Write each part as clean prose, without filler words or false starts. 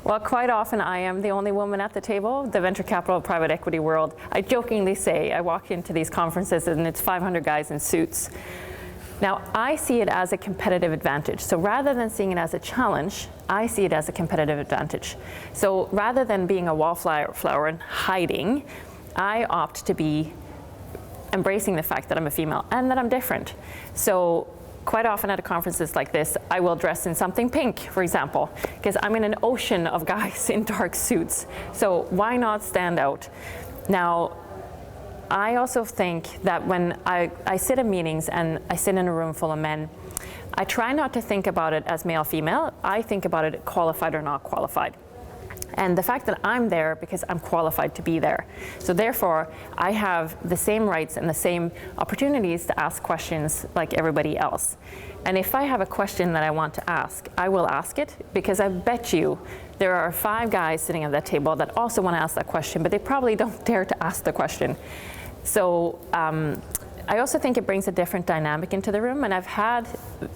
Well, quite often I am the only woman at the table. The venture capital private equity world, I jokingly say, I walk into these conferences and it's 500 guys in suits. Now, I see it as a competitive advantage. So rather than seeing it as a challenge, I see it as a competitive advantage. So rather than being a wallflower and hiding, I opt to be embracing the fact that I'm a female and that I'm different. So quite often at conferences like this, I will dress in something pink, for example, because I'm in an ocean of guys in dark suits. So why not stand out? Now, I also think that when I sit in meetings and I sit in a room full of men, I try not to think about it as male-female. I think about it qualified or not qualified. And the fact that I'm there because I'm qualified to be there. So therefore, I have the same rights and the same opportunities to ask questions like everybody else. And if I have a question that I want to ask, I will ask it, because I bet you there are 5 guys sitting at that table that also want to ask that question, but they probably don't dare to ask the question. So I also think it brings a different dynamic into the room, and I've had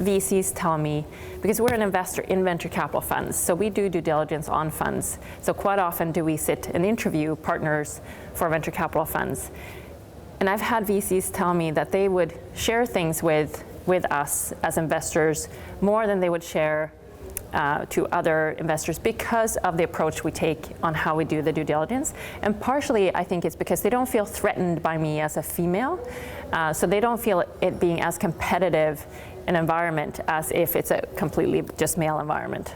VCs tell me, because we're an investor in venture capital funds, so we do due diligence on funds. So quite often do we sit and interview partners for venture capital funds. And I've had VCs tell me that they would share things with us as investors more than they would share to other investors, because of the approach we take on how we do the due diligence. And partially, I think it's because they don't feel threatened by me as a female, so they don't feel it being as competitive an environment as if it's a completely just male environment.